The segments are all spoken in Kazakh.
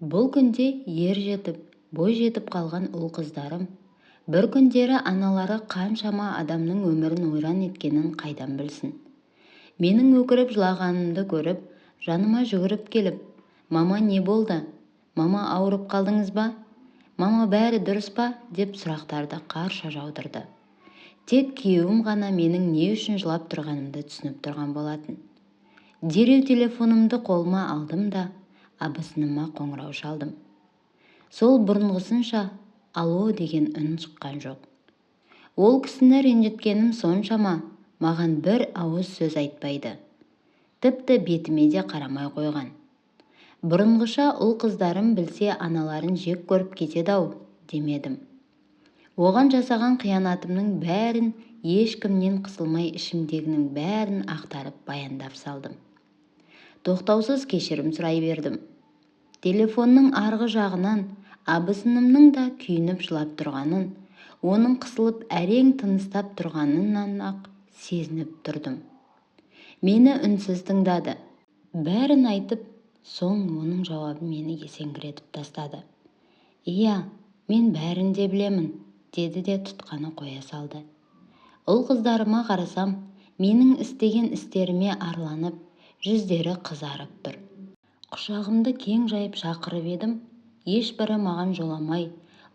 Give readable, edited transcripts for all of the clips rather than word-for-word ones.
Бұл күнде ер жетіп, бой жетіп қалған ұл-қыздарым, бір күндері аналары қаншама адамның өмірін ойран еткенін қайдан білсін. Менің өкіріп жылағанымды көріп, жаныма жүгіріп келіп, «Мама, не болды? Мама, ауырып қалдыңыз ба? Мама, бәрі дұрыс па?» деп сұрақтарды қарша жаудырды. Тек күйеуім ғана менің не үшін жылап тұрғанымды түсініп тұрған болатын. Дереу телефонымды қолыма алдым да абысыныма қоңырау шалдым. Сол бұрынғысынша «Алло» деген үн шыққан жоқ. Ол кісіні ренжіткенім соншама, маған бір ауыз сөз айтпайды. Тіпті бетіме де қарамай қойған. Бұрынғыша ұл-қыздарым білсе аналарын жек көріп кетеді-ау демедім. Оған жасаған қиянатымның бәрін, ешкімнен қысылмай ішімдегінің бәрін ақтарып баяндап салдым. Тоқтаусыз кешірім сұрай бердім. Телефонның арғы жағынан абысынымның да күйініп жылап тұрғанын, оның қысылып әрең тыныстап тұрғанынан ақ сезініп тұрдым. Мені үнсіз тыңдады. Бәрін айтып, соң оның жауабы мені есеңгіретіп тастады. «Иә, мен бәрін де білемін», деді де тұтқаны қоя салды. Ұл-қыздарыма қарасам, менің істеген істеріме арланып, жүздері қызарып тұр. Құшағымды кең жайып шақырып едім, ешбірі маған жоламай,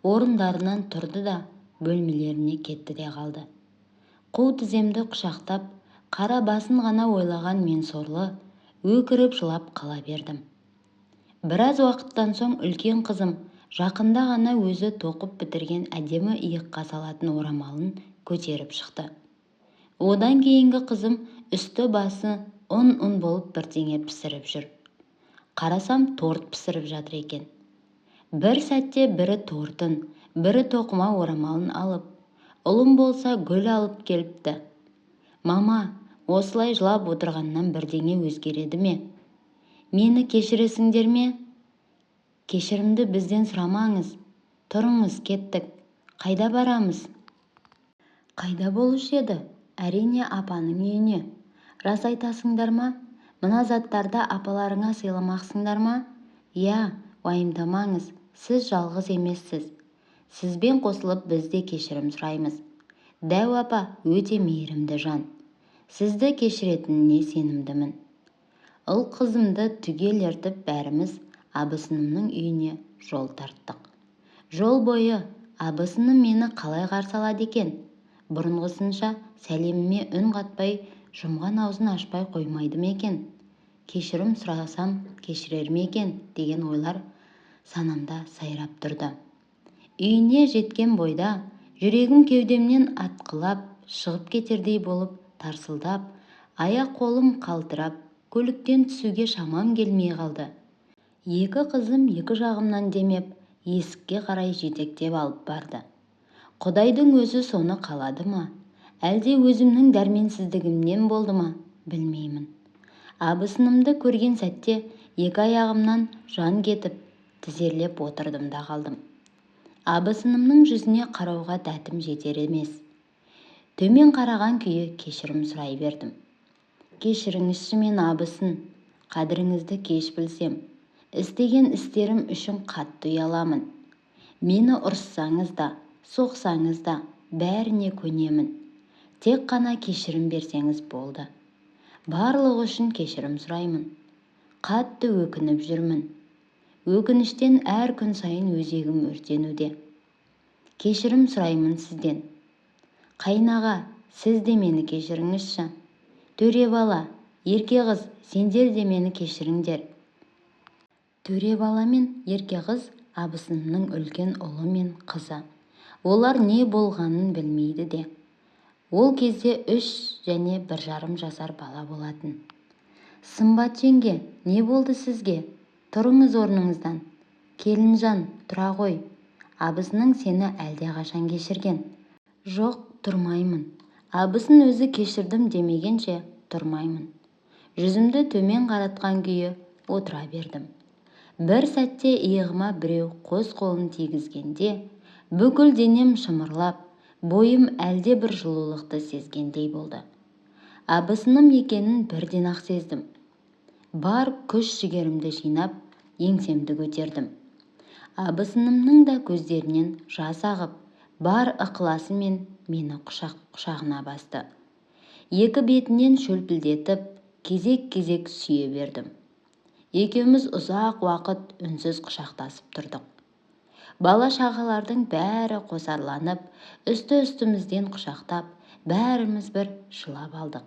орындарынан тұрды да бөлмелеріне кетті де қалды. Қу тіземді құшақтап, қара басын ғана ойлаған мен сорлы, өкіріп жылап қала бердім. Біраз уақыттан соң үлкен қызым жақында ғана өзі тоқып бітірген әдемі иыққа салатын орамалын көтеріп шықты. Одан кейінгі қызым үсті басы ұн болып бірдеңе пісіріп жүр. Қарасам, торт пісіріп жатыр екен. Бір сәтте бірі тортын, бірі тоқыма орамалын алып, ұлым болса гүл алып келіпті. «Мама, осылай жылап отырғаннан бірдеңе өзгереді ме? Мені кешіресіңдер ме? Кешірімді бізден сұрамаңыз. Тұрыңыз, кеттік. Қайда барамыз?» «Қайда болушы еді? Әрине апаның үйіне. Рас айтасыңдар ма? Мына заттарды апаларыңа сыйламақсыңдар ма?» «Иә, уайымдамаңыз, сіз жалғыз емессіз. Сізбен қосылып біз де кешірім сұраймыз. Дәу апа өте мейірімді жан. Сізді кешіретініне сенімдімін». Ұл-қызымды түгел ертіп бәріміз абысынымның үйіне жол тарттық. Жол бойы абысыным мені қалай қарсы алады екен? Бұрынғысынша сәлеміме үн қатпай, жұмған аузын ашпай қоймайды ма екен? Кешірім сұрасам кешірер ме екен деген ойлар санамда сайрап тұрды. Үйіне жеткен бойда жүрегім кеудемнен атқылап шығып кетердей болып тарсылдап, аяқ-қолым қалтырап, көліктен түсуге шамам келмей қалды. Екі қызым екі жағымнан демеп, есікке қарай жетектеп алып барды. Құдайдың өзі соны қалады ма, әлде өзімнің дәрменсіздігімнен болды ма, білмеймін. Абысынымды көрген сәтте екі аяғымнан жан кетіп, тізерлеп отырдым да қалдым. Абысынымның жүзіне қарауға дәтім жетер емес. Төмен қараған күйі кешірім сұрай бердім. «Кешіріңізші мен абысын, қадіріңізді кеш білсем, істеген істерім үшін қатты ұяламын. Мені ұрыссаңыз да, соқсаңыз да, бәріне көнемін. Тек қана кешірім берсеңіз болды. Барлығы үшін кешірім сұраймын. Қатты өкініп жүрмін. Өкініштен әр күн сайын өзегім өртенуде. Кешірім сұраймын сізден. Қайнаға, сіз де мені кешіріңізші. Төре бала, ерке қыз, сендер де мені кешіріңдер». Төре бала мен ерке қыз абысынымның үлкен ұлы мен қызы. Олар не болғанын білмейді де. Ол кезде 3 және 1,5 жасар бала болатын. «Сымбат жеңге, не болды сізге? Тұрыңыз орныңыздан. Келінжан, тұра ғой. Абысының сені әлде қашан кешірген?» «Жоқ, тұрмаймын. Абысын өзі кешірдім демегенше тұрмаймын». Жүзімді төмен қаратқан күйі отыра бердім. Бір сәтте иығыма біреу қос қолын тигізгенде, бүкіл денем шымырлап, бойым әлде бір жылулықты сезгендей болды. Абысыным екенін бірден ақ сездім. Бар күш-жігерімді жинап, еңсемді көтердім. Абысынымның да көздерінен жас ағып, бар ықыласымен мені құшағына басты. Екі бетінен шөлпілдетіп, кезек-кезек сүйе бердім. Екеуміз ұзақ уақыт үнсіз құшақтасып тұрдық. Бала-шағалардың бәрі қосарланып, үсті-үстімізден құшақтап, бәріміз бір жылап алдық.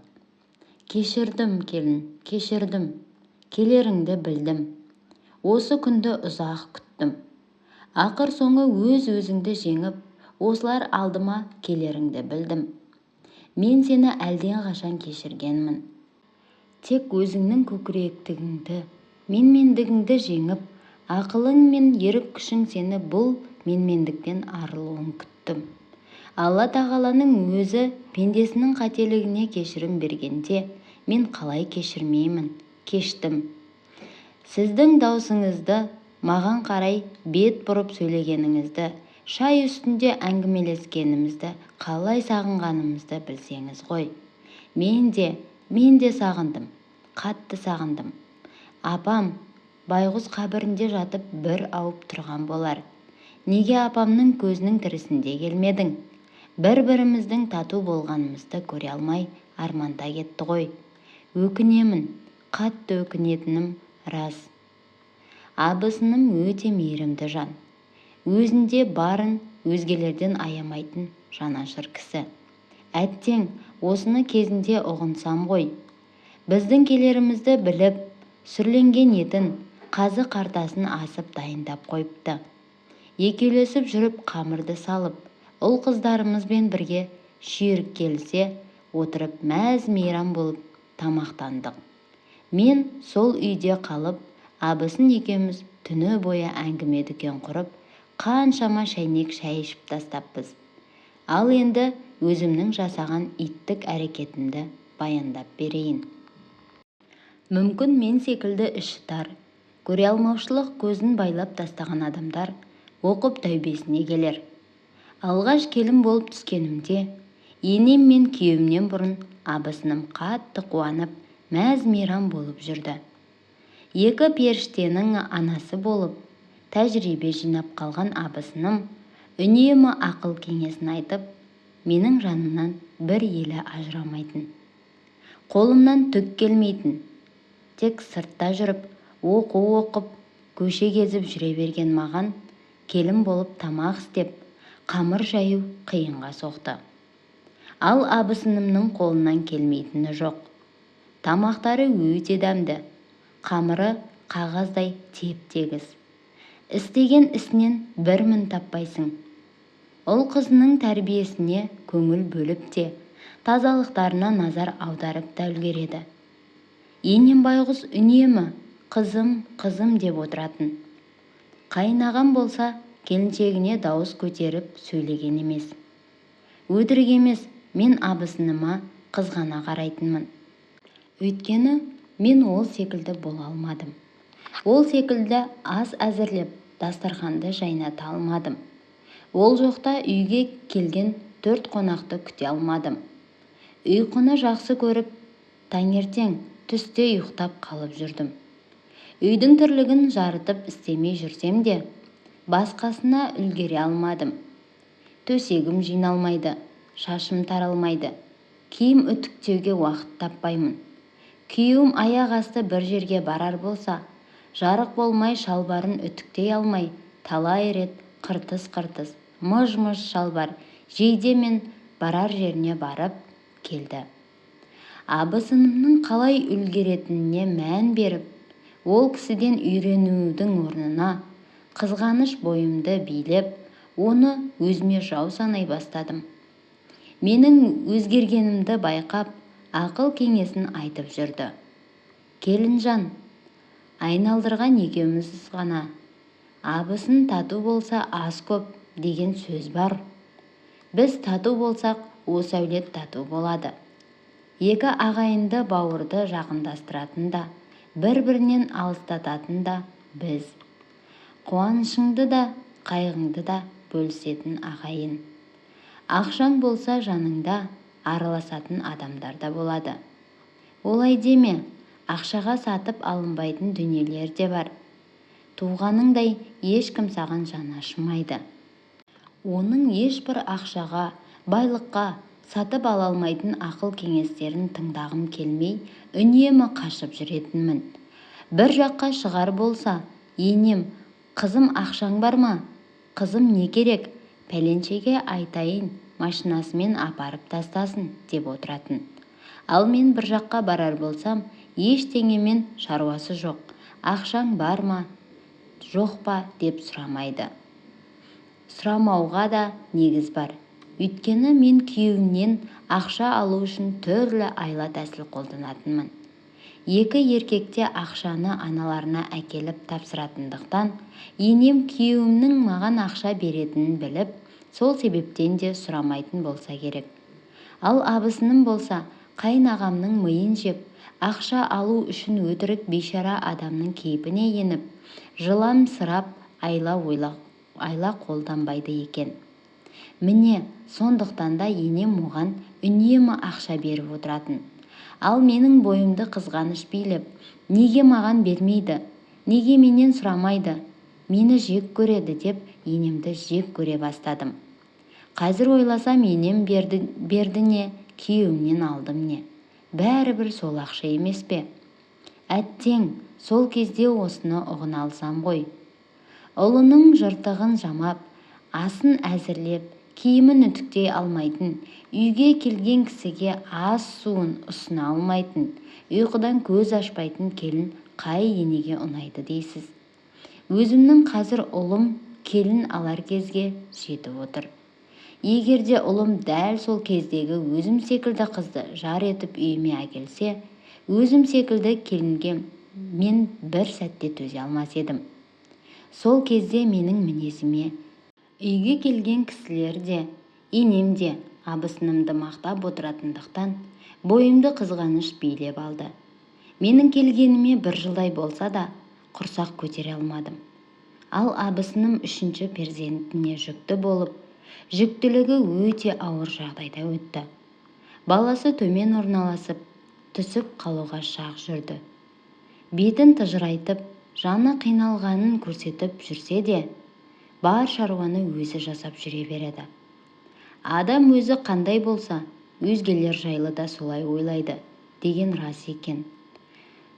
Кешірдім, келін, кешірдім. Келеріңді білдім. Осы күнді ұзақ күттім. Ақыр соңы өз-өзіңді жеңіп, осылар алдыма келеріңді білдім. Мен сені әлден қашан кешіргенмін. Тек өзіңнің көкіректігіңді, менмендігіңді жеңіп, ақылың мен ерік күшің сені бұл менмендіктен арылуын күттім. Алла тағаланың өзі пендесінің қателігіне кешірім бергенде, мен қалай кешірмеймін, кештім. Сіздің даусыңызды, маған қарай бет бұрып сөйлегеніңізді, шай үстінде әңгімелескенімізді, қалай сағынғанымызды білсеңіз ғой. Мен де сағындым, қатты сағындым. Апам байғұс қабірінде жатып бір ауып тұрған болар. Неге апамның көзінің тірісінде келмедің? Бір-біріміздің тату болғанымызды көре алмай арманда кетті ғой. Өкінемін, қатты өкінетінім рас. Абысыным өте мейірімді жан. Өзінде барын өзгелерден аямайтын жанашыр кісі. Әттең, осыны кезінде ұғынсам ғой. Біздің келерімізді біліп, сүрленген етін, қазы-қартасын асып дайындап қойыпты. Екеулесіп жүріп қамырды салып, ұл-қыздарымызбен бірге шүйірік келсе, отырып мәз-мейрам болып тамақтандық. Мен сол үйде қалып, абысын екеуміз түні бойы әңгіме-дүкен құрып, қаншама шәйнек шай ішіп тастаппыз. Ал енді өзімнің жасаған иттік әрекетімді баяндап берейін. Мүмкін мен секілді іші тар, көре алмаушылық көзін байлап тастаған адамдар оқып тәубесіне келер. Алғаш келін болып түскенімде, енем мен күйеуімнен бұрын абысыным қатты қуанып, мәз-мейрам болып жүрді. Екі періштенің анасы болып, тәжірибе жинап қалған абысыным үнемі ақыл кеңесін айтып, менің жанымнан бір елі ажырамайтын. Қолымнан түк келмейтін. Тек сыртта жүріп, оқу оқып, көше кезіп жүре берген маған келін болып тамақ істеп, қамыр жаю қиынға соқты. Ал абысынымның қолынан келмейтіні жоқ. Тамақтары өте дәмді, қамыры қағаздай теп-тегіс. Істеген ісінен бір мін таппайсың. Ұл қызының тәрбиесіне көңіл бөліп те, тазалықтарына назар аударып та үлгереді. Енем байғұс үнемі қызым, қызым деп отыратын. Қайнағам болса, келіншегіне дауыс көтеріп сөйлеген емес. Өтірік емес, мен абысыныма қызғана қарайтынмын. Өйткені мен ол секілді бола алмадым. Ол секілді ас әзірлеп, дастарханды жайната алмадым. Ол жоқта үйге келген 4 қонақты күте алмадым. Ұйқыны жақсы көріп, таңертең түсте ұйықтап қалып жүрдім. Үйдің тірлігін жарытып істемей жүрсем де, басқасына үлгере алмадым. Төсегім жиналмайды, шашым таралмайды, киім үтіктеуге уақыт таппаймын. Күйеуім аяқ асты бір жерге барар болса, жарық болмай шалбарын үтіктей алмай, талай рет қыртыс-қыртыс, мыж-мыж шалбар жейдемен барар жеріне барып келді. Абысынымның қалай үлгеретініне мән беріп, ол кісіден үйренудің орнына қызғаныш бойымды билеп, оны өзіме жау санай бастадым. Менің өзгергенімді байқап, ақыл кеңесін айтып жүрді. Келінжан, айналдырған екеуміз ғана. Абысын тату болса ас көп деген сөз бар. Біз тату болсақ, осы әулет тату болады. Екі ағайынды бауырды жақындастыратын да, бір-бірінен алыстататын да біз. Қуанышыңды да, қайғыңды да бөлісетін ағайын. Ақшаң болса жаныңда араласатын адамдар да болады. Олай деме, ақшаға сатып алынбайтын дүниелер де бар. туғаныңдай ешкім саған жаны ашымайды. Оның ешбір ақшаға, байлыққа сатып ала алмайтын ақыл кеңестерін тыңдағым келмей, үнемі қашып жүретінмін. Бір жаққа шығар болса, енем, қызым ақшаң бар ма? Қызым не керек? Пәленшеге айтайын, машинасымен апарып тастасын деп отыратын. Ал мен бір жаққа барар болсам, ештеңемен шаруасы жоқ. Ақшаң бар ма, жоқ па деп сұрамайды. Сұрамауға да негіз бар. Өйткені мен күйеуімнен ақша алу үшін түрлі айла тәсіл қолданатынмын. Екі еркекте ақшаны аналарына әкеліп тапсыратындықтан, енем күйеуімнің маған ақша беретінін біліп, сол себептен де сұрамайтын болса керек. Ал абысыным болса, қайынағамның миын жеп, ақша алу үшін өтірік бейшара адамның кейпіне еніп, жыламсырап айла қолданбайды екен. Міне, сондықтан да енем оған үнемі ақша беріп отыратын. Ал менің бойымды қызғаныш билеп, неге маған бермейді, неге менен сұрамайды, мені жек көреді деп енемді жек көре бастадым. Қазір ойласам, енем берді не, күйеуімнен алдым не, бәрібір сол ақша емес пе? Әттең, сол кезде осыны ұғына алсам ғой. Ұлының жыртығын жамап, асын әзірлеп, киімін үтіктей алмайтын, үйге келген кісіге ас суын ұсына алмайтын, ұйқыдан көз ашпайтын келін қай енеге ұнайды дейсіз? Өзімнің қазір ұлым келін алар кезге жетіп отыр. Егерде ұлым дәл сол кездегі өзім секілді қызды жар етіп үйіме әкелсе, өзім секілді келінге мен бір сәтте төзе алмас едім. Сол кезде менің мінезіме үйге келген кісілер де, енем де абысынымды мақтап отыратындықтан бойымды қызғаныш билеп алды. Менің келгеніме бір жылдай болса да құрсақ көтере алмадым. Ал абысыным 3-ші перзентіне жүкті болып, жүктілігі өте ауыр жағдайда өтті. Баласы төмен орналасып, түсіп қалуға шақ жүрді. Бетін тыжырайтып, жаны қиналғанын көрсетіп жүрсе де, бар шаруаны өзі жасап жүре береді. Адам өзі қандай болса, өзгелер жайлы да солай ойлайды деген рас екен.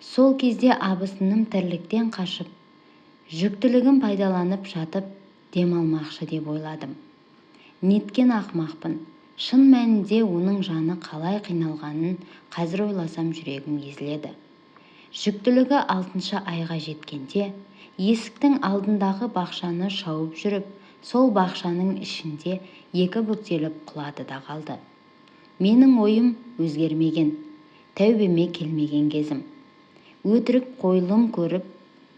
Сол кезде абысыным тірліктен қашып, жүктілігін пайдаланып жатып демалмақшы деп ойладым. Неткен ақмақпын. Шын мәнінде оның жаны қалай қиналғанын қазір ойласам жүрегім езіледі. Жүктілігі 6-шы айға жеткенде, есіктің алдындағы бақшаны шауып жүріп, сол бақшаның ішінде 2 бүктеліп құлады да қалды. Менің ойым өзгермеген, тәубеме келмеген кезім. Өтірік қойылым көріп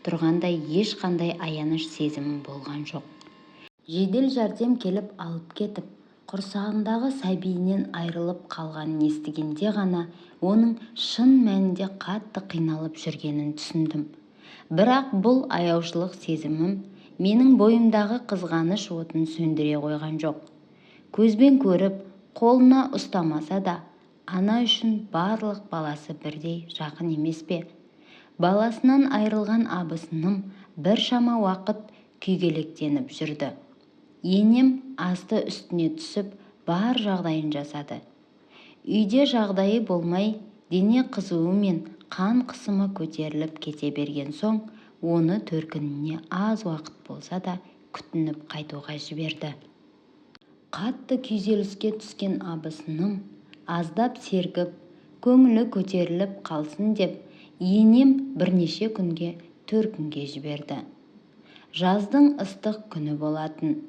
тұрғандай ешқандай аяныш сезімім болған жоқ. Жедел жәрдем келіп алып кетіп, құрсағындағы сәбиінен айрылып қалғанын естігенде ғана оның шын мәнінде қатты қиналып жүргенін түсіндім. Бірақ бұл аяушылық сезімім менің бойымдағы қызғаныш отын сөндіре қойған жоқ. Көзбен көріп, қолына ұстамаса да, ана үшін барлық баласы бірдей жақын емес пе? Баласынан айрылған абысыным біршама уақыт күйгелектеніп жүрді. Енем асты үстіне түсіп, бар жағдайын жасады. Үйде жағдайы болмай, дене қызуы мен қан қысымы көтеріліп кете берген соң, оны төркініне аз уақыт болса да күтініп қайтуға жіберді. Қатты күйзеліске түскен абысыным аздап сергіп, көңілі көтеріліп қалсын деп, енем бірнеше күнге төркінге жіберді. Жаздың ыстық күні болатын.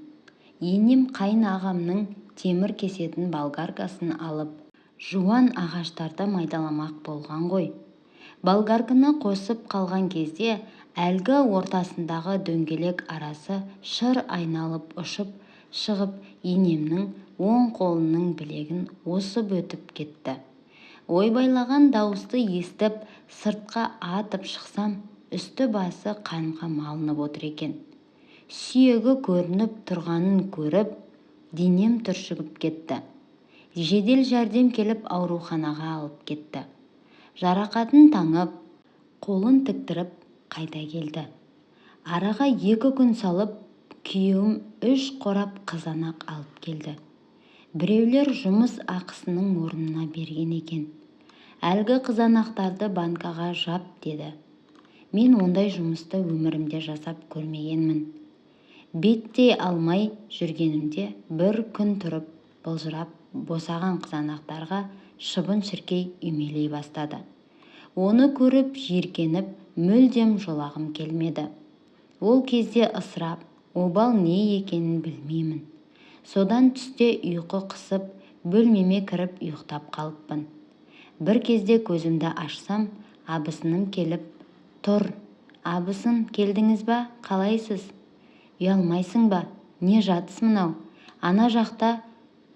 Енем қайынағамның темір кесетін болгаркасын алып, жуан ағаштарды майдаламақ болған ғой. Болгарканы қосып қалған кезде, әлгі ортасындағы дөңгелек арасы шыр айналып ұшып шығып, енемнің оң қолының білегін осып өтіп кетті. Ойбайлаған дауысты естіп, сыртқа атып шықсам, үсті басы қанға малынып отыр екен. Сүйегі көрініп тұрғанын көріп, денем түршігіп кетті. Жедел жәрдем келіп ауруханаға алып кетті. Жарақатын таңып, қолын тіктіріп қайта келді. Араға 2 күн салып күйеуім 3 қорап қызанақ алып келді. Біреулер жұмыс ақысының орнына берген екен. Әлгі қызанақтарды банкаға жап деді. Мен ондай жұмысты өмірімде жасап көрмегенмін. Беттей алмай жүргенімде бір күн тұрып былжырап босаған қызанақтарға шыбын-шіркей үймелей бастады. Оны көріп жиіркеніп мүлдем жолағым келмеді. Ол кезде ысырап, обал не екенін білмеймін. Содан түсте ұйқы қысып, бөлмеме кіріп ұйықтап қалыппын. Бір кезде көзімді ашсам, абысыным келіп, «Тұр, абысын, келдіңіз ба? Қалайсыз? Ұялмайсың ба? Не жатыс мынау? Ана жақта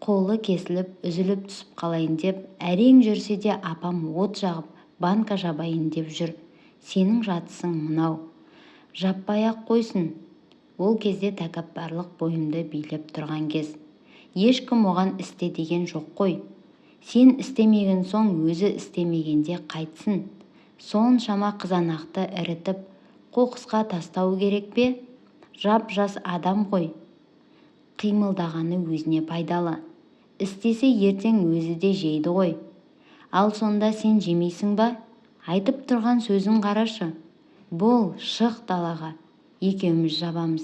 қолы кесіліп, үзіліп түсіп қалайын деп, әрең жүрсе де апам от жағып, банка жабайын деп жүр. Сенің жатысың мынау. Жаппай-ақ қойсын». Ол кезде тәкаппарлық бойымды билеп тұрған кез. Ешкім оған істе деген жоқ қой. Сен істемеген соң өзі істемегенде қайтсын. Соншама қызанақты ірітіп, қоқысқа тастау керек пе? Жап-жас адам ғой. Қимылдағаны өзіне пайдалы. Істесе ертең өзі де жейді ғой. Ал сонда сен жемейсің ба? Айтып тұрған сөзін қарашы. Бол, шық далаға. Екеуміз жабамыз.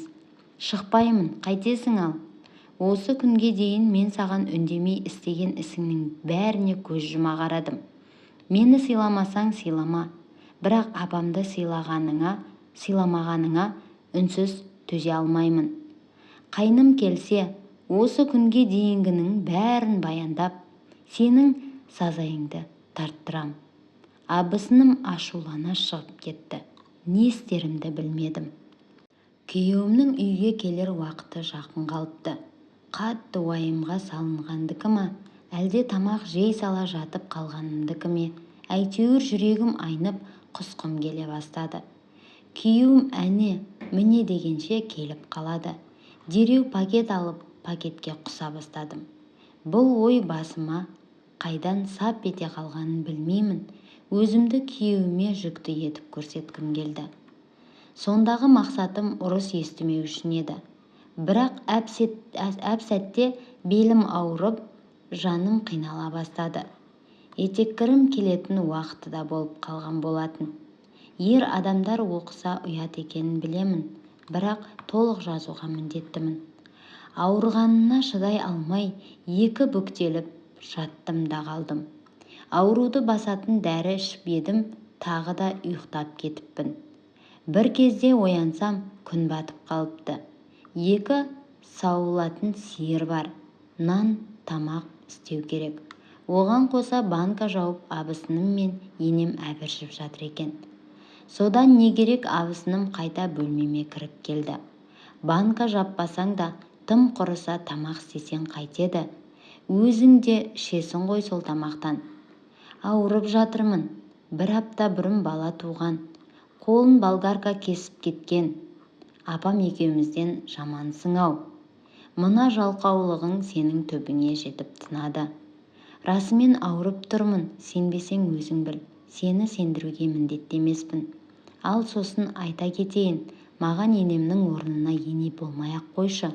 Шықпаймын, қайтесің ал. Осы күнге дейін мен саған үндемей істеген ісіңнің бәріне көз жұма қарадым. Мені сыйламасаң сыйлама, бірақ апамды сыйламағаныңа үнсіз төзе алмаймын. Қайным келсе, осы күнге дейінгінің бәрін баяндап, сенің сазайыңды тарттырам. Абысыным ашулана шығып кетті. Не істерімді білмедім. Күйеуімнің үйге келер уақыты жақын қалыпты. Қатты уайымға салынғандікі ма, әлде тамақ жей сала жатып қалғанымдікі ме, әйтеуір жүрегім айнып, құсқым келе бастады. Күйеуім міне дегенше келіп қалады. Дереу пакет алып, пакетке құса бастадым. Бұл ой басыма қайдан сап ете қалғанын білмеймін. Өзімді күйеуіме жүкті етіп көрсеткім келді. Сондағы мақсатым ұрыс естімеу үшін еді. Бірақ әп сәтте белім ауырып, жаным қинала бастады. Етеккірім келетін уақыты да болып қалған болатын. Ер адамдар оқыса ұят екенін білемін, бірақ толық жазуға міндеттімін. Ауырғанына шыдай алмай, 2 бүктеліп жаттым да қалдым. Ауруды басатын дәрі ішіп едім, тағы да ұйықтап кетіппін. Бір кезде оянсам, күн батып қалыпты. 2 сауылатын сиыр бар. Нан, тамақ істеу керек. Оған қоса банка жауып, абысыным мен енем әбіршіп жатыр екен. Содан не керек, абысыным қайта бөлмеме кіріп келді. Банка жаппасаң да, тым құрыса тамақ істесең қайтеді. Өзің де ішесің ғой сол тамақтан. Ауырып жатырмын. 1 апта бұрын бала туған. Қолын болгарка кесіп кеткен. Апам екеумізден жамансың-ау. Мына жалқаулығың сенің төбіңе жетіп тынады. Расымен ауырып тұрмын, сенбесең өзің біл. Сені сендіруге міндетті емеспін. Ал сосын айта кетейін, маған енемнің орнына ене болмай-ақ қойшы.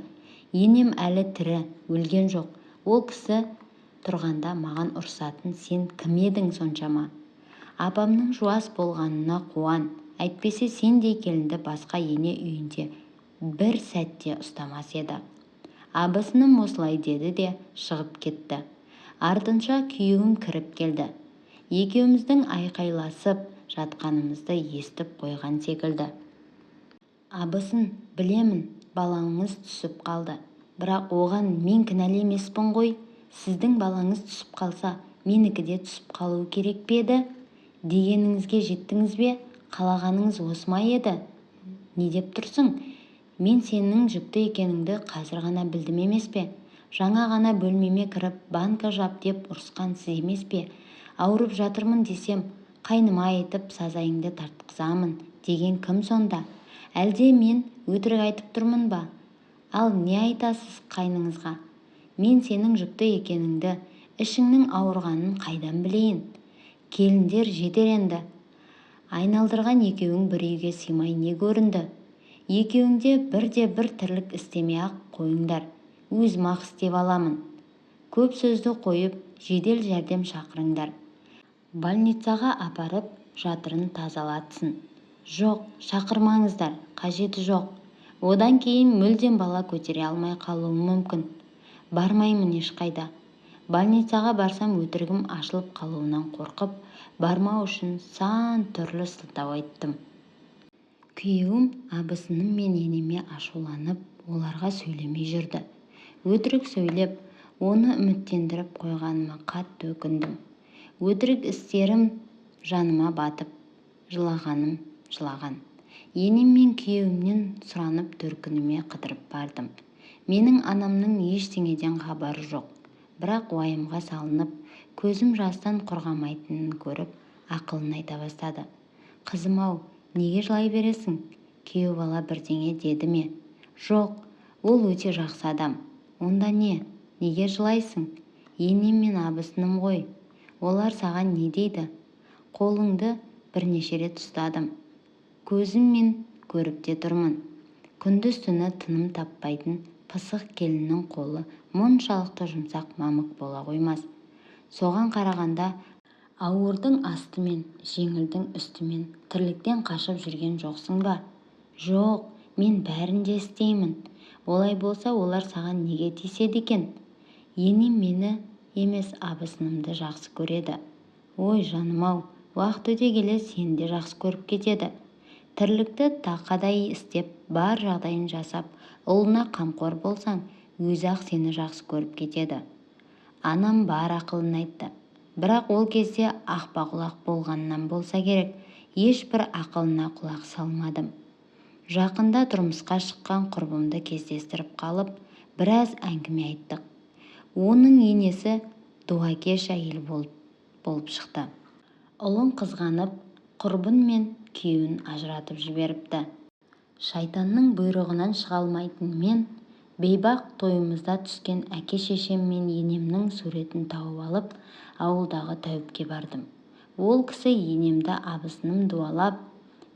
Енем әлі тірі, өлген жоқ. Ол кісі тұрғанда маған ұрсатын сен кім едің соншама? Апамның жуас болғанына қуан. Әйтпесе сендей келінді басқа ене үйінде бір сәтте ұстамас еді. Абысыным осылай деді де шығып кетті. Артынша күйеуім кіріп келді. Екеуміздің айқайласып жатқанымызды естіп қойған секілді. Абысын, білемін, балаңыз түсіп қалды. Бірақ оған мен кінәлі емеспін ғой. Сіздің балаңыз түсіп қалса, менікі де түсіп қалу керек пе еді? Дегеніңізге жеттіңіз бе? Қалағаныңыз осы ма еді? Не деп тұрсың? Мен сенің жүкті екеніңді қазір ғана білдім емес пе? Жаңа ғана бөлмеме кіріп, банка жап деп ұрысқан сіз емес пе? Ауырып жатырмын десем, қайныма айтып, сазайыңды тартқызамын деген кім сонда? Әлде мен өтірік айтып тұрмын ба? Ал не айтасыз қайныңызға? Мен сенің жүкті екеніңді, ішіңнің ауырғанын қайдан білейін? Келіндер жетер енді. Айналдырған екеуің бір үйге сыймай не көрінді? Екеуіңде бірде-бір тірлік істемей-ақ қойыңдар, өзім-ақ істеп аламын. Көп сөзді қойып, жедел жәрдем шақырыңдар. Больницаға апарып, жатырын тазалатсын. Жоқ, шақырмаңыздар, қажеті жоқ. Одан кейін мүлдем бала көтере алмай қалуы мүмкін. Бармаймын ешқайда. Больницаға барсам өтірігім ашылып қалуынан қорқып, бармау үшін сан түрлі сылтау айттым. Күйеуім абысыным мен енеме ашуланып, оларға сөйлемей жүрді. Өтірік сөйлеп, оны үміттендіріп қойғаныма қатты өкіндім. Өтірік істерім жаныма батып, жылағаным жылаған. Енем мен күйеуімнен сұранып төркініме қыдырып бардым. Менің анамның ештеңеден хабары жоқ. Бірақ уайымға салынып, көзім жастан құрғамайтынын көріп, ақылын айта бастады. Қызым-ау, неге жылай бересің? Күйеу бала бірдеңе деді ме? Жоқ, ол өте жақсы адам. Онда не? Неге жылайсың? Енем мен абысыным ғой. Олар саған не дейді? Қолыңды бірнеше рет ұстадым. Көзіммен көріп те тұрмын. Күндіз-түні тыным таппайтын пысық келіннің қолы мұншалықты жұмсақ мамық бола қоймас. Соған қарағанда ауырдың астымен, жеңілдің үстімен тірліктен қашып жүрген жоқсың ба? Жоқ, мен бәрін де істеймін. Олай болса олар саған неге тиіседі екен? Енем мені емес абысынымды жақсы көреді. Ой жаным-ау, уақыт өте келе сені де жақсы көріп кетеді. Тірлікті тақадай істеп, бар жағдайын жасап, ұлына қамқор болсаң, өзі-ақ сені жақсы көріп кетеді. Анам бар ақылын айтты. Бірақ ол кезде ақпа-құлақ болғаннан болса керек, ешбір ақылына құлақ салмадым. Жақында тұрмысқа шыққан құрбымды кездестіріп қалып, біраз әңгіме айттық. Оның енесі дуакеш әйел болып шықты. Ұлын қызғанып, құрбын мен күйеуін ажыратып жіберіпті. Шайтанның бұйрығынан шыға алмайтын мен, бейбақ тойымызда түскен әке-шешем мен енемнің суретін тауып алып, ауылдағы тәуіпке бардым. Ол кісі енемді абысыным дуалап,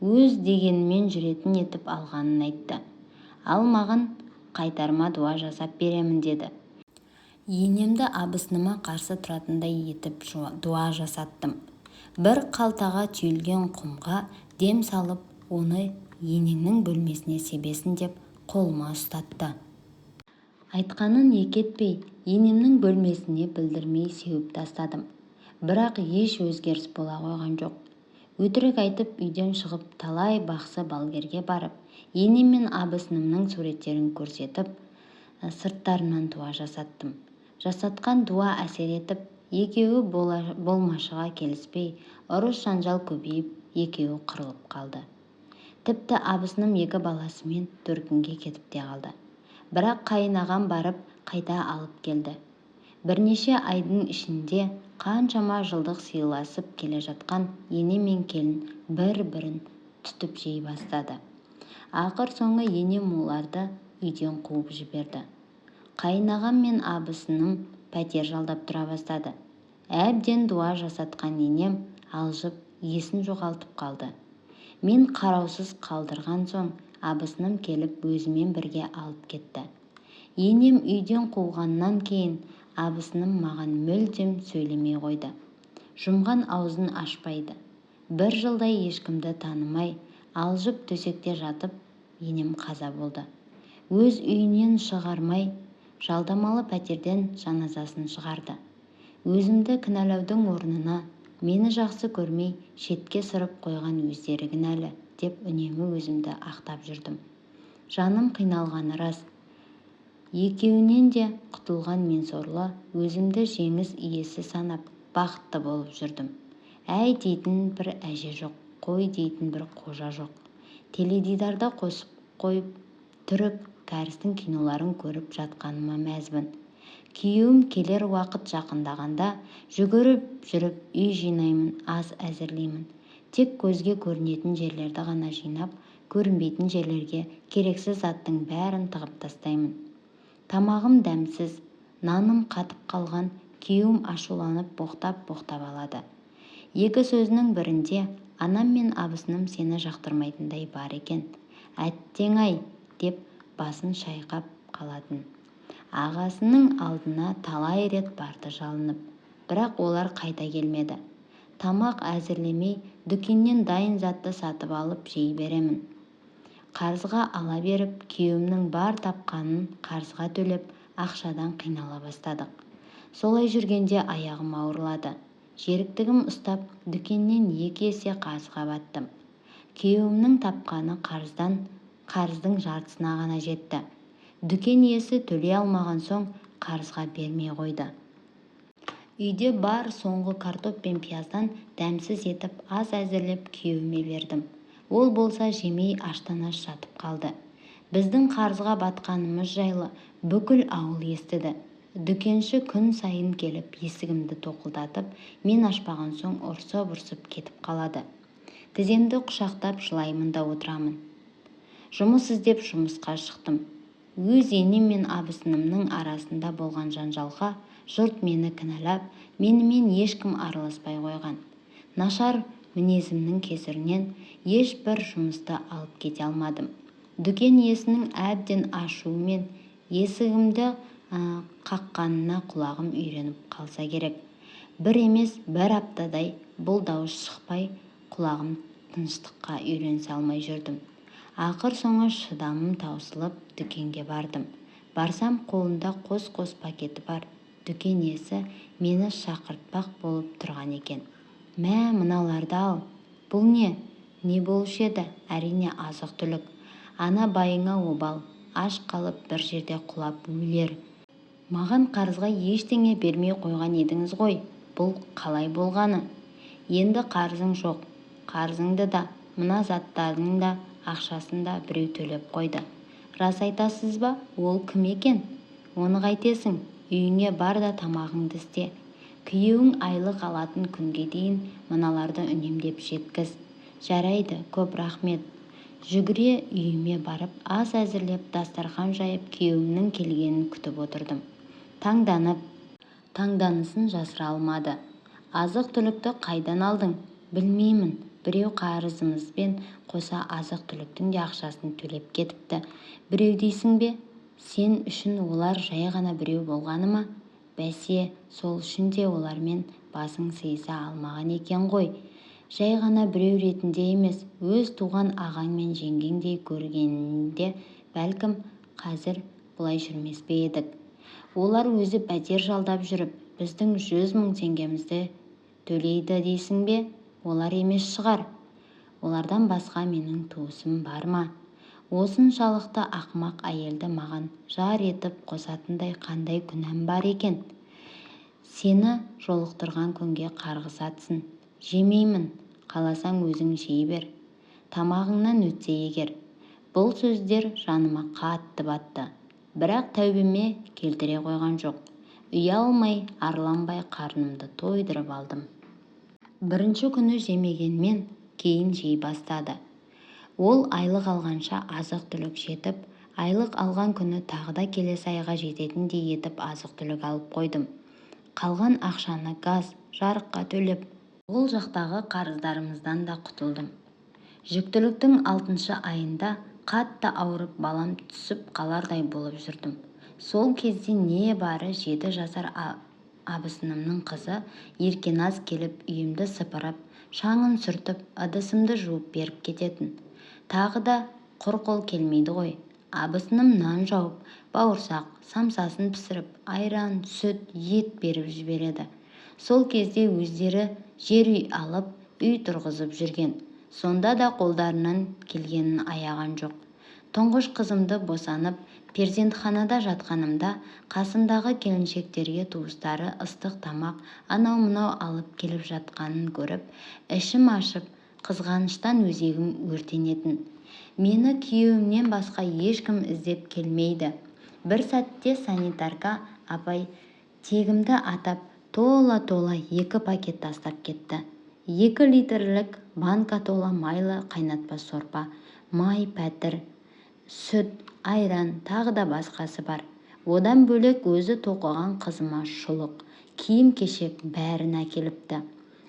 өз дегенмен жүретін етіп алғанын айтты. Ал маған қайтарма дуа жасап беремін деді. Енемді абысыныма қарсы тұратындай етіп дуа жасаттым. Бір қалтаға түйілген құмға дем салып, оны енеңнің бөлмесіне себесін деп қолыма ұстатты. Айтқанын екі етпей, енемнің бөлмесіне білдірмей сеуіп тастадым. Бірақ еш өзгеріс бола қойған жоқ. Өтірік айтып үйден шығып, талай бақсы балгерге барып, енем мен абысынымның суреттерін көрсетіп, сырттарынан дуа жасаттым. Жасатқан дуа әсер етіп, екеуі болмашыға келіспей, ұрыс-жанжал көбейіп, екеуі қырылып қалды. Тіпті абысыным екі баласымен төркінге кетіп те қалды. Бірақ қайынағам барып қайта алып келді. Бірнеше айдың ішінде қаншама жылдық сыйласып келе жатқан ене мен келін бір-бірін түтіп жей бастады. Ақыр соңы енем оларды үйден қуып жіберді. Қайынағам мен абысыным пәтер жалдап тұра бастады. Әбден дуа жасатқан енем алжып, есін жоғалтып қалды. Мен қараусыз қалдырған соң, абысыным келіп өзімен бірге алып кетті. Енем үйден қуғаннан кейін абысыным маған мүлдем сөйлемей қойды. Жұмған аузын ашпайды. Бір жылдай ешкімді танымай, алжып төсекте жатып, енем қаза болды. Өз үйінен шығармай, жалдамалы пәтерден жаназасын шығарды. Өзімді кінәлаудың орнына, мені жақсы көрмей, шетке сырып қойған өздері кінәлі деп үнемі өзімді ақтап жүрдім. Жаным қиналғаны рас. Екеуінен де құтылған мен сорлы, өзімді жеңіс иесі санап, бақытты болып жүрдім. Әй дейтін бір әже жоқ, қой дейтін бір қожа жоқ. Теледидарды қосып қойып, түрік, кәрістің киноларын көріп жатқаныма мәзбін. Күйеуім келер уақыт жақындағанда жүгіріп жүріп үй жинаймын, ас әзірлеймін. Тек көзге көрінетін жерлерді ғана жинап, көрінбейтін жерлерге керексіз заттың бәрін тығып тастаймын. Тамағым дәмсіз, наным қатып қалған, күйеуім ашуланып боқтап-боқтап алады. Екі сөзінің бірінде анам мен абысыным сені жақтырмайтындай бар екен. әттең-ай деп басын шайқап қалатын. Ағасының алдына талай рет барды жалынып, бірақ олар қайта келмеді. Тамақ әзірлемей дүкеннен дайын затты сатып алып жей беремін. Қарызға ала беріп, күйеуімнің бар тапқанын қарызға төлеп, ақшадан қинала бастадық. Солай жүргенде аяғым ауырлады. Жеріктігім ұстап, дүкеннен 2 есе қарызға баттым. Күйеуімнің тапқаны қарыздың жартысына ғана жетті. Дүкен иесі төлей алмаған соң қарызға бермей қойды. Үйде бар соңғы картоп пен пияздан дәмсіз етіп ас әзірлеп күйеуіме бердім. Ол болса жемей аштан-аш жатып қалды. Біздің қарызға батқанымыз жайлы бүкіл ауыл естіді. Дүкенші күн сайын келіп есігімді тоқылдатып, мен ашпаған соң ұрсып-ұрсып кетіп қалады. Тіземді құшақтап жылаймын да отырамын. Жұмыс іздеп жұмысқа шықтым. Өз енем мен абысынымның арасында болған жанжалға жұрт мені кінәлап, менімен ешкім араласпай қойған. Нашар мінезімнің кесірінен ешбір жұмысты алып кете алмадым. Дүкен иесінің әбден ашуымен есігімді қаққанына құлағым үйреніп қалса керек. Бір емес бір аптадай бұл дауыс шықпай, құлағым тыныштыққа үйренісе алмай жүрдім. Ақыр соңы шыдамым таусылып дүкенге бардым. Барсам, қолында қос-қос пакеті бар. Дүкен иесі мені шақыртпақ болып тұрған екен. Мә, мыналарды ал. Бұл не? Не болушы еді? Әрине азық-түлік. Ана байыңа обал, аш қалып бір жерде құлап өлер. Маған қарызға ештеңе бермей қойған едіңіз ғой. Бұл қалай болғаны? Енді қарызың жоқ. Қарызыңды да, мына заттардың да ақшасын да біреу төлеп қойды. Рас айтасыз ба? Ол кім екен? Оны қайтесің? Үйіңе бар да тамағыңды істе. Күйеуің айлық алатын күнге дейін мыналарды үнемдеп жеткіз. Жарайды, көп рахмет. Жүгіре үйіме барып, ас әзірлеп, дастархан жайып, күйеуімнің келгенін күтіп отырдым. Таңданысын жасыра алмады. Азық-түлікті қайдан алдың? Білмеймін. Біреу қарызымызбен қоса азық-түліктің де ақшасын төлеп кетіпті. Біреу дейсің бе? Сен үшін олар жай ғана біреу болғаны ма? Бәсе, сол үшін де олармен басың сыйыса алмаған екен ғой. Жай ғана біреу ретінде емес, өз туған ағаң мен жеңгеңдей көргенінде бәлкім қазір бұлай жүрмес пе едік. Олар өзі пәтер жалдап жүріп, біздің 100 000 теңгемізді төлейді дейсің бе? Олар емес шығар. Олардан басқа менің туысым бар ма? Осыншалықты ақымақ әйелді маған жар етіп қосатындай қандай күнәм бар екен? Сені жолықтырған күнге қарғыс атсын. Жемеймін, қаласаң өзің жей бер. Тамағыңнан өтсе егер. Бұл сөздер жаныма қатты батты. Бірақ тәубеме келтіре қойған жоқ. Ұялмай, арланбай қарнымды тойдырып алдым. Бірінші күні жемегенмен кейін жей бастады. Ол айлық алғанша азық-түлік жетіп, айлық алған күні тағы да келесі айға жететіндей етіп азық-түлік алып қойдым. Қалған ақшаны газ, жарыққа төлеп, ол жақтағы қарыздарымыздан да құтылдым. Жүктіліктің 6-шы айында қатты ауырып балам түсіп қалардай болып жүрдім. Сол кезде не бары 7 жасар абысынымның қызы Еркеназ келіп үйімді сыпырып, шаңын сүртіп, ыдысымды жуып беріп кететін. Тағы да құр қол келмейді ғой. Абысыным нан жауып, бауырсақ, самсасын пісіріп, айран, сүт, ет беріп жібереді. Сол кезде өздері жер үй алып, үй тұрғызып жүрген. Сонда да қолдарынан келгенін аяған жоқ. Тұңғыш қызымды босанып, перзентханада жатқанымда қасымдағы келіншектерге туыстары ыстық тамақ, анау-мынау алып келіп жатқанын көріп, ішім ашып, қызғаныштан өзегім өртенетін. Мені күйеуімнен басқа ешкім іздеп келмейді. Бір сәтте санитарка апай тегімді атап, тола-тола 2 пакет тастап кетті. 2 литрлік банка тола майлы қайнатпа сорпа, май, пәтір, сүт, айран, тағы да басқасы бар. Одан бөлек өзі тоқыған қызыма шұлық, киім-кешек бәрін әкеліпті.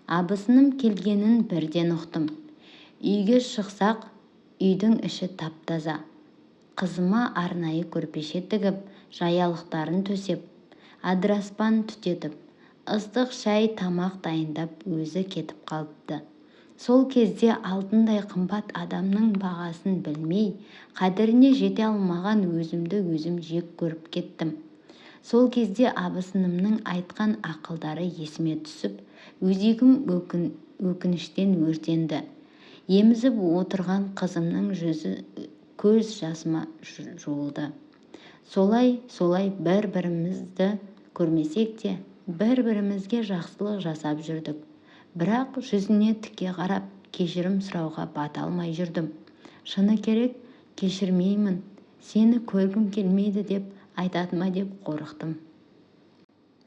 Абысыным келгенін бірден ұқтым. Үйге шықсақ, Үйдің іші тап-таза. Қызыма арнайы көрпеше тігіп, жаялықтарын төсеп, адыраспан түтетіп, ыстық шай тамақ дайындап өзі кетіп қалыпты. Сол кезде алтындай қымбат адамның бағасын білмей, қадіріне жете алмаған өзімді өзім жек көріп кеттім. Сол кезде абысынымның айтқан ақылдары есіме түсіп, өзегім өкініштен өртенді. Емізіп отырған қызымның жүзі көз жасыма жуылды. Солай бір-бірімізді көрмесек те, бір-бірімізге жақсылық жасап жүрдік. Бірақ жүзіне тіке қарап, кешірім сұрауға бата алмай жүрдім. Шыны керек, кешірмеймін, сені көргім келмейді деп айтатыма деп қорықтым.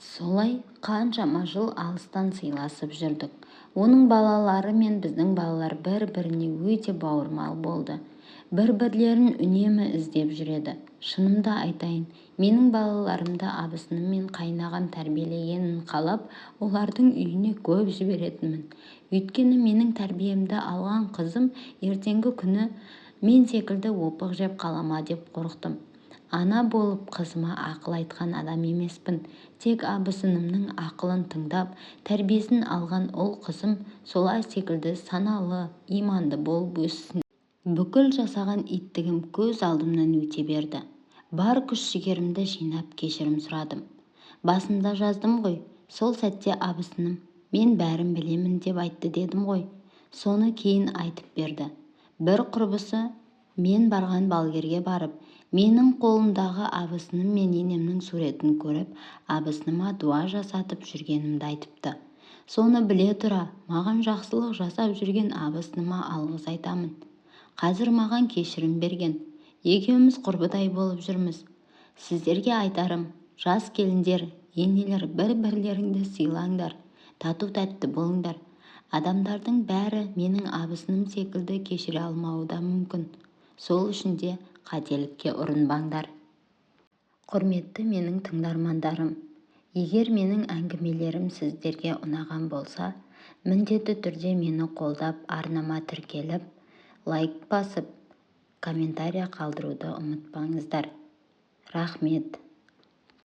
Солай қаншама жыл алыстан сыйласып жүрдік. Оның балалары мен біздің балалар бір-біріне өте бауырмал болды. Бір-бірлерін үнемі іздеп жүреді. Шынымды айтайын, менің балаларымды абысыным мен қайнағам тәрбиелегенін қалап, олардың үйіне көп жіберетінмін. Өйткені менің тәрбиемді алған қызым ертеңгі күні мен секілді опық жеп қалама деп қорықтым. Ана болып қызыма ақыл айтқан адам емеспін. Тек абысынымның ақылын тыңдап, тәрбиесін алған ұл қызым солай секілді саналы, иманды болып өссін. Бүкіл жасаған иттігім көз алдымнан өте берді. Бар күш-жігерімді жинап кешірім сұрадым. Басында жаздым ғой, сол сәтте абысыным, мен бәрін білемін деп айтты дедім ғой. Соны кейін айтып берді. Бір құрбысы мен барған балгерге барып, менің қолымдағы абысыным мен енемнің суретін көріп, абысыныма дуа жасатып жүргенімді айтыпты. Соны біле тұра, маған жақсылық жасап жүрген абысыныма алғыс айтамын. Қазір маған кешірім берген. Екеуміз құрбыдай болып жүрміз. Сіздерге айтарым, жас келіндер, енелер бір-бірлеріңді сыйлаңдар, тату-тәтті болыңдар. Адамдардың бәрі менің абысыным секілді кешіре алмауы да мүмкін. Сол үшін де қателікке ұрынбаңдар. Құрметті менің тыңдармандарым, егер менің әңгімелерім сіздерге ұнаған болса, міндетті түрде мені қолдап, арнама тіркеліп, лайк басып, комментария қалдыруды ұмытпаңыздар. Рахмет.